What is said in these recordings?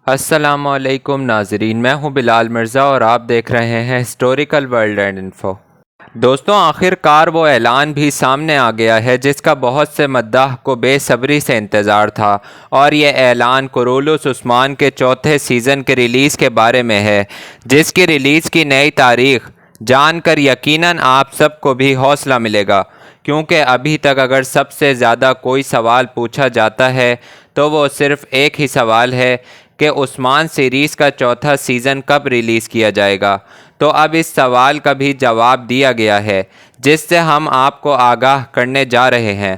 السلام علیکم ناظرین، میں ہوں بلال مرزا اور آپ دیکھ رہے ہیں ہسٹوریکل ورلڈ اینڈ انفو۔ دوستوں، آخر کار وہ اعلان بھی سامنے آ گیا ہے جس کا بہت سے مداح کو بے صبری سے انتظار تھا، اور یہ اعلان کورولوس عثمان کے چوتھے سیزن کے ریلیز کے بارے میں ہے، جس کی ریلیز کی نئی تاریخ جان کر یقیناً آپ سب کو بھی حوصلہ ملے گا، کیونکہ ابھی تک اگر سب سے زیادہ کوئی سوال پوچھا جاتا ہے تو وہ صرف ایک ہی سوال ہے کہ عثمان سیریز کا چوتھا سیزن کب ریلیز کیا جائے گا۔ تو اب اس سوال کا بھی جواب دیا گیا ہے، جس سے ہم آپ کو آگاہ کرنے جا رہے ہیں۔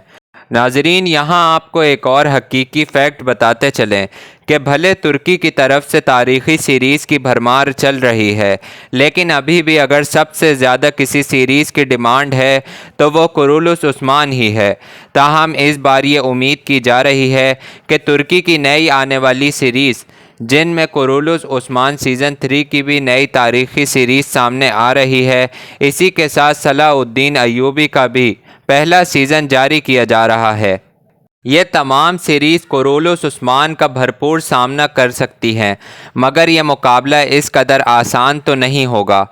ناظرین، یہاں آپ کو ایک اور حقیقی فیکٹ بتاتے چلیں کہ بھلے ترکی کی طرف سے تاریخی سیریز کی بھرمار چل رہی ہے، لیکن ابھی بھی اگر سب سے زیادہ کسی سیریز کی ڈیمانڈ ہے تو وہ کورولوس عثمان ہی ہے۔ تاہم اس بار یہ امید کی جا رہی ہے کہ ترکی کی نئی آنے والی سیریز، جن میں کورولوس عثمان سیزن 3 کی بھی نئی تاریخی سیریز سامنے آ رہی ہے، اسی کے ساتھ صلاح الدین ایوبی کا بھی پہلا سیزن جاری کیا جا رہا ہے۔ یہ تمام سیریز کورولوس عثمان کا بھرپور سامنا کر سکتی ہیں، مگر یہ مقابلہ اس قدر آسان تو نہیں ہوگا،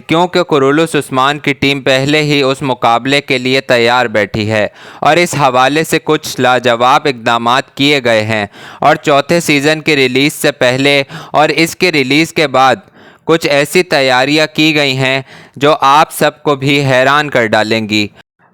کیونکہ کورولوس عثمان کی ٹیم پہلے ہی اس مقابلے کے لیے تیار بیٹھی ہے، اور اس حوالے سے کچھ لاجواب اقدامات کیے گئے ہیں، اور چوتھے سیزن کی ریلیز سے پہلے اور اس کے ریلیز کے بعد کچھ ایسی تیاریاں کی گئی ہیں جو آپ سب کو بھی حیران کر ڈالیں گی۔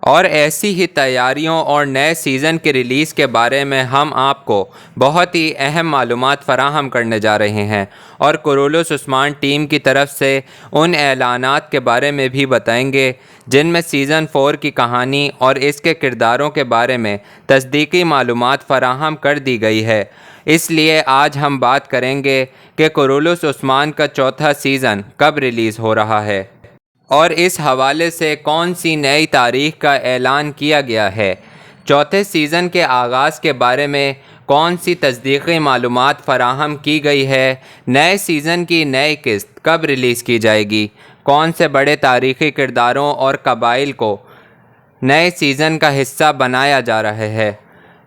اور ایسی ہی تیاریوں اور نئے سیزن کی ریلیز کے بارے میں ہم آپ کو بہت ہی اہم معلومات فراہم کرنے جا رہے ہیں، اور کورولوس عثمان ٹیم کی طرف سے ان اعلانات کے بارے میں بھی بتائیں گے جن میں سیزن 4 کی کہانی اور اس کے کرداروں کے بارے میں تصدیقی معلومات فراہم کر دی گئی ہے۔ اس لیے آج ہم بات کریں گے کہ کورولوس عثمان کا چوتھا سیزن کب ریلیز ہو رہا ہے، اور اس حوالے سے کون سی نئی تاریخ کا اعلان کیا گیا ہے۔ چوتھے سیزن کے آغاز کے بارے میں کون سی تصدیقی معلومات فراہم کی گئی ہے، نئے سیزن کی نئی قسط کب ریلیز کی جائے گی، کون سے بڑے تاریخی کرداروں اور قبائل کو نئے سیزن کا حصہ بنایا جا رہا ہے،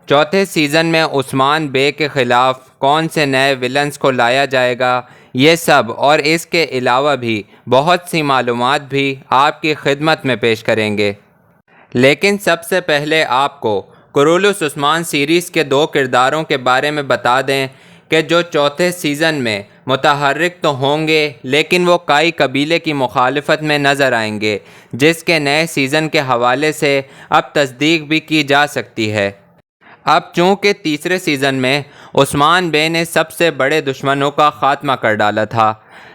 چوتھے سیزن میں عثمان بے کے خلاف کون سے نئے ولنز کو لایا جائے گا، یہ سب اور اس کے علاوہ بھی بہت سی معلومات بھی آپ کی خدمت میں پیش کریں گے۔ لیکن سب سے پہلے آپ کو کورولوس عثمان سیریز کے دو کرداروں کے بارے میں بتا دیں کہ جو چوتھے سیزن میں متحرک تو ہوں گے، لیکن وہ کائی قبیلے کی مخالفت میں نظر آئیں گے، جس کے نئے سیزن کے حوالے سے اب تصدیق بھی کی جا سکتی ہے۔ اب چونکہ تیسرے سیزن میں عثمان بے نے سب سے بڑے دشمنوں کا خاتمہ کر ڈالا تھا،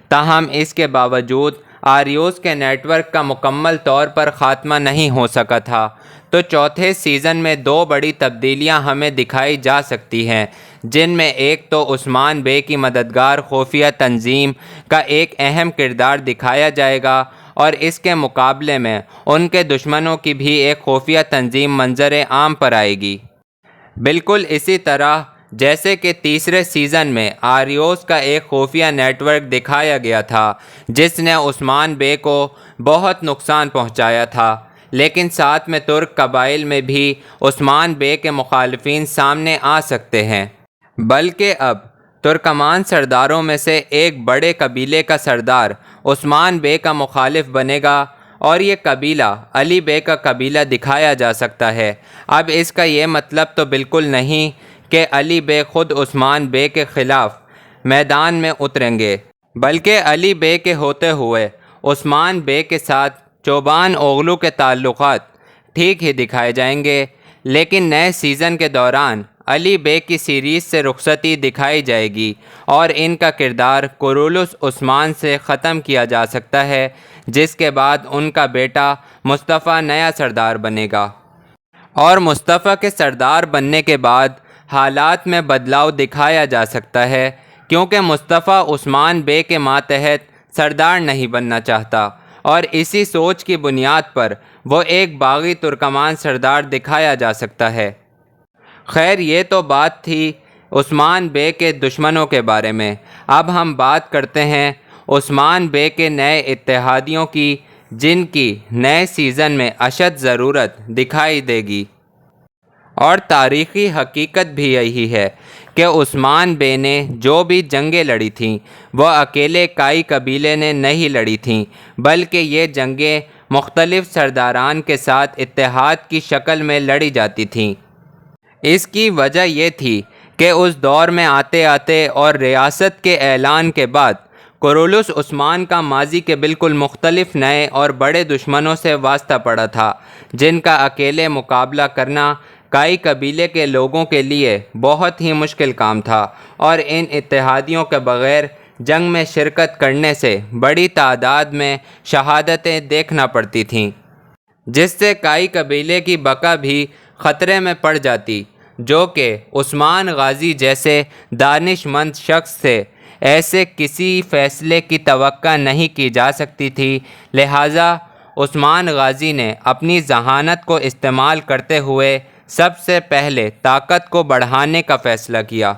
تاہم اس کے باوجود آریوس کے نیٹ ورک کا مکمل طور پر خاتمہ نہیں ہو سکا تھا، تو چوتھے سیزن میں دو بڑی تبدیلیاں ہمیں دکھائی جا سکتی ہیں، جن میں ایک تو عثمان بے کی مددگار خفیہ تنظیم کا ایک اہم کردار دکھایا جائے گا، اور اس کے مقابلے میں ان کے دشمنوں کی بھی ایک خفیہ تنظیم منظر عام پر آئے گی۔ بالکل اسی طرح جیسے کہ تیسرے سیزن میں آریوس کا ایک خفیہ نیٹ ورک دکھایا گیا تھا جس نے عثمان بے کو بہت نقصان پہنچایا تھا، لیکن ساتھ میں ترک قبائل میں بھی عثمان بے کے مخالفین سامنے آ سکتے ہیں، بلکہ اب ترکمان سرداروں میں سے ایک بڑے قبیلے کا سردار عثمان بے کا مخالف بنے گا، اور یہ قبیلہ علی بے کا قبیلہ دکھایا جا سکتا ہے۔ اب اس کا یہ مطلب تو بالکل نہیں کہ علی بے خود عثمان بے کے خلاف میدان میں اتریں گے، بلکہ علی بے کے ہوتے ہوئے عثمان بے کے ساتھ چوبان اوغلو کے تعلقات ٹھیک ہی دکھائے جائیں گے، لیکن نئے سیزن کے دوران علی بے کی سیریز سے رخصتی دکھائی جائے گی، اور ان کا کردار کورولوس عثمان سے ختم کیا جا سکتا ہے، جس کے بعد ان کا بیٹا مصطفیٰ نیا سردار بنے گا، اور مصطفیٰ کے سردار بننے کے بعد حالات میں بدلاؤ دکھایا جا سکتا ہے، کیونکہ مصطفیٰ عثمان بے کے ماتحت سردار نہیں بننا چاہتا، اور اسی سوچ کی بنیاد پر وہ ایک باغی ترکمان سردار دکھایا جا سکتا ہے۔ خیر، یہ تو بات تھی عثمان بے کے دشمنوں کے بارے میں۔ اب ہم بات کرتے ہیں عثمان بے کے نئے اتحادیوں کی، جن کی نئے سیزن میں اشد ضرورت دکھائی دے گی۔ اور تاریخی حقیقت بھی یہی ہے کہ عثمان بے نے جو بھی جنگیں لڑی تھیں وہ اکیلے کائی قبیلے نے نہیں لڑی تھیں، بلکہ یہ جنگیں مختلف سرداران کے ساتھ اتحاد کی شکل میں لڑی جاتی تھیں۔ اس کی وجہ یہ تھی کہ اس دور میں آتے آتے اور ریاست کے اعلان کے بعد کورولوس عثمان کا ماضی کے بالکل مختلف نئے اور بڑے دشمنوں سے واسطہ پڑا تھا، جن کا اکیلے مقابلہ کرنا کائی قبیلے کے لوگوں کے لیے بہت ہی مشکل کام تھا، اور ان اتحادیوں کے بغیر جنگ میں شرکت کرنے سے بڑی تعداد میں شہادتیں دیکھنا پڑتی تھیں، جس سے کائی قبیلے کی بقا بھی خطرے میں پڑ جاتی، جو کہ عثمان غازی جیسے دانش مند شخص سے ایسے کسی فیصلے کی توقع نہیں کی جا سکتی تھی۔ لہٰذا عثمان غازی نے اپنی ذہانت کو استعمال کرتے ہوئے سب سے پہلے طاقت کو بڑھانے کا فیصلہ کیا،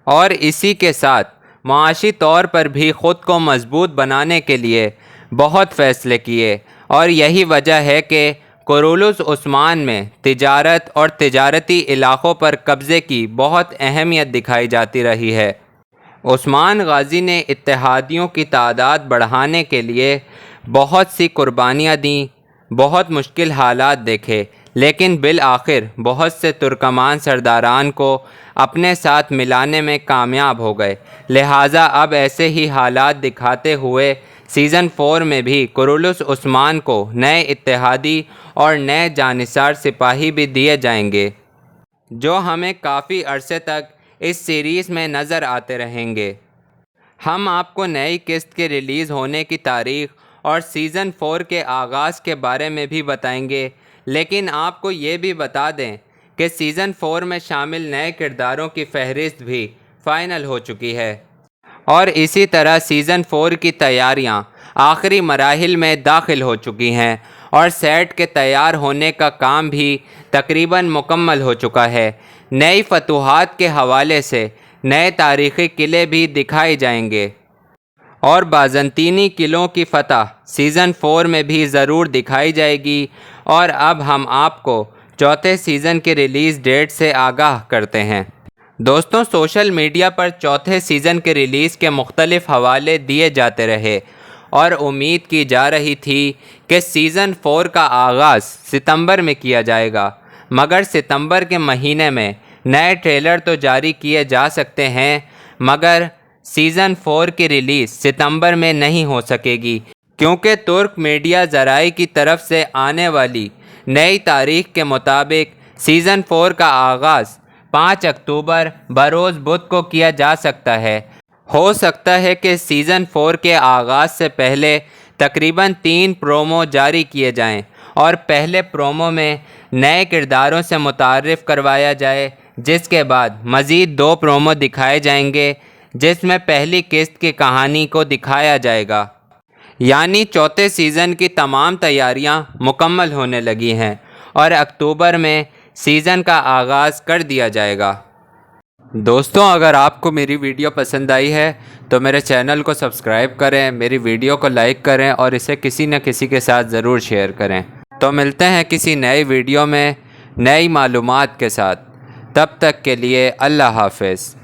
اور اسی کے ساتھ معاشی طور پر بھی خود کو مضبوط بنانے کے لیے بہت فیصلے کیے، اور یہی وجہ ہے کہ کورولوس عثمان میں تجارت اور تجارتی علاقوں پر قبضے کی بہت اہمیت دکھائی جاتی رہی ہے۔ عثمان غازی نے اتحادیوں کی تعداد بڑھانے کے لیے بہت سی قربانیاں دیں، بہت مشکل حالات دیکھے، لیکن بالآخر بہت سے ترکمان سرداران کو اپنے ساتھ ملانے میں کامیاب ہو گئے۔ لہٰذا اب ایسے ہی حالات دکھاتے ہوئے سیزن 4 میں بھی کورولوس عثمان کو نئے اتحادی اور نئے جانصار سپاہی بھی دیے جائیں گے، جو ہمیں کافی عرصے تک اس سیریز میں نظر آتے رہیں گے۔ ہم آپ کو نئی قسط کے ریلیز ہونے کی تاریخ اور سیزن 4 کے آغاز کے بارے میں بھی بتائیں گے، لیکن آپ کو یہ بھی بتا دیں کہ سیزن 4 میں شامل نئے کرداروں کی فہرست بھی فائنل ہو چکی ہے، اور اسی طرح سیزن 4 کی تیاریاں آخری مراحل میں داخل ہو چکی ہیں، اور سیٹ کے تیار ہونے کا کام بھی تقریباً مکمل ہو چکا ہے۔ نئی فتوحات کے حوالے سے نئے تاریخی قلعے بھی دکھائے جائیں گے، اور بازنطینی قلعوں کی فتح سیزن 4 میں بھی ضرور دکھائی جائے گی۔ اور اب ہم آپ کو چوتھے سیزن کے ریلیز ڈیٹ سے آگاہ کرتے ہیں۔ دوستوں، سوشل میڈیا پر چوتھے سیزن کے ریلیز کے مختلف حوالے دیے جاتے رہے، اور امید کی جا رہی تھی کہ سیزن 4 کا آغاز ستمبر میں کیا جائے گا، مگر ستمبر کے مہینے میں نئے ٹریلر تو جاری کیے جا سکتے ہیں، مگر سیزن 4 کی ریلیز ستمبر میں نہیں ہو سکے گی، کیونکہ ترک میڈیا ذرائع کی طرف سے آنے والی نئی تاریخ کے مطابق سیزن 4 کا آغاز 5 اکتوبر بروز بدھ کو کیا جا سکتا ہے۔ ہو سکتا ہے کہ سیزن 4 کے آغاز سے پہلے تقریباً 3 پرومو جاری کیے جائیں، اور پہلے پرومو میں نئے کرداروں سے متعارف کروایا جائے، جس کے بعد مزید 2 پرومو دکھائے جائیں گے، جس میں پہلی قسط کی کہانی کو دکھایا جائے گا۔ یعنی چوتھے سیزن کی تمام تیاریاں مکمل ہونے لگی ہیں، اور اکتوبر میں سیزن کا آغاز کر دیا جائے گا۔ دوستوں، اگر آپ کو میری ویڈیو پسند آئی ہے تو میرے چینل کو سبسکرائب کریں، میری ویڈیو کو لائک کریں، اور اسے کسی نہ کسی کے ساتھ ضرور شیئر کریں۔ تو ملتے ہیں کسی نئی ویڈیو میں نئی معلومات کے ساتھ، تب تک کے لیے اللہ حافظ۔